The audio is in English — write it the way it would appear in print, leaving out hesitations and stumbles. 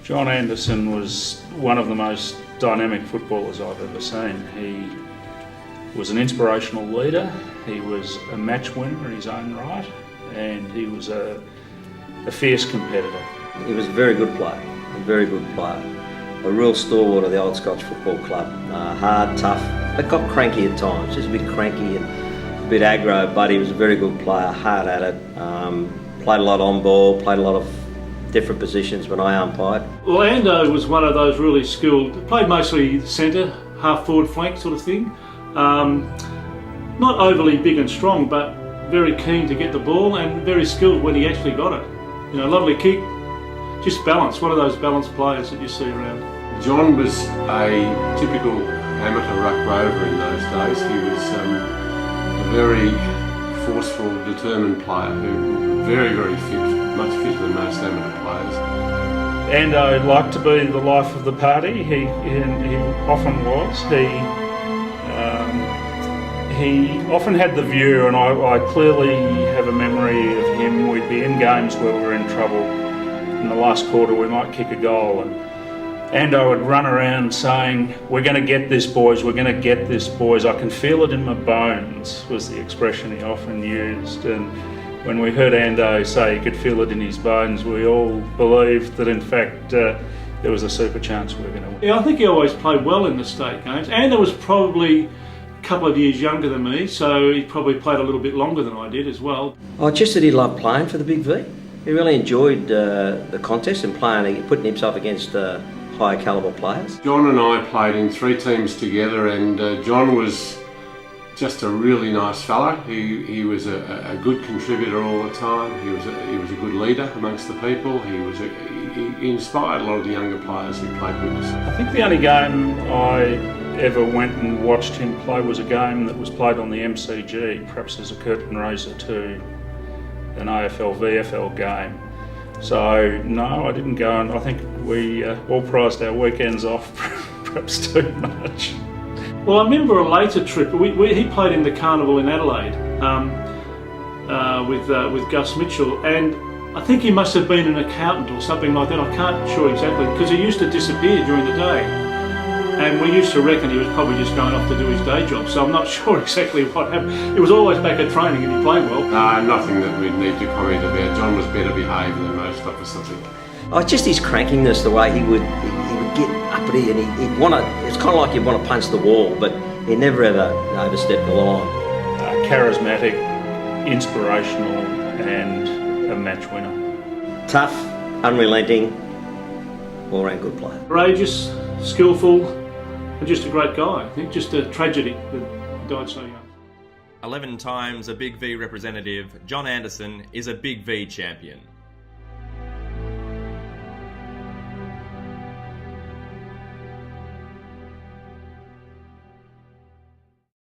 John Anderson was one of the most dynamic footballers I've ever seen. He was an inspirational leader, he was a match winner in his own right, and he was a fierce competitor. He was a very good player, a real stalwart of the old Scotch Football Club. Hard, tough, but got cranky at times, just a bit cranky and a bit aggro, but he was a very good player, hard at it, played a lot on ball, played a lot of different positions when I umpired. Well, Ando was one of those really skilled, played mostly centre, half forward flank sort of thing. Not overly big and strong, but very keen to get the ball and very skilled when he actually got it. You know, lovely kick, just balance, one of those balanced players that you see around. John was a typical amateur ruck rover in those days. He was a very forceful, determined player who very, very fit, much fitter than most amateur players. Ando liked to be the life of the party. He often was. He often had the view, and I clearly have a memory of him. We'd be in games where we were in trouble. In the last quarter, we might kick a goal, and Ando would run around saying, "We're going to get this, boys. We're going to get this, boys. I can feel it in my bones," was the expression he often used. And when we heard Ando say he could feel it in his bones, we all believed that in fact there was a super chance we were going to win. Yeah, I think he always played well in the state games. Ando was probably a couple of years younger than me, so he probably played a little bit longer than I did as well. Oh, just that he loved playing for the Big V. He really enjoyed the contest and putting himself against higher calibre players. John and I played in 3 teams together, and John was just a really nice fella. He was a good contributor all the time. He was a good leader amongst the people. He inspired a lot of the younger players who played with us. I think the only game I ever went and watched him play was a game that was played on the MCG, perhaps as a curtain raiser to an AFL-VFL game. So no, I didn't go, and I think we all prized our weekends off perhaps too much. Well, I remember a later trip. He played in the Carnival in Adelaide with Gus Mitchell, and I think he must have been an accountant or something like that. I can't sure exactly, because he used to disappear during the day, and we used to reckon he was probably just going off to do his day job. So I'm not sure exactly what happened. It was always back at training, and he played well. Nothing that we'd need to comment about. John was better behaved than most of us, I think. Oh, just his crankiness, the way he would get uppity, and he'd want to. It's kind of like he'd want to punch the wall, but he never ever overstepped the line. Charismatic, inspirational, and a match winner. Tough, unrelenting, all-round good player. Courageous, skillful, and just a great guy. I think just a tragedy that he died so young. 11 times a Big V representative, John Anderson is a Big V champion.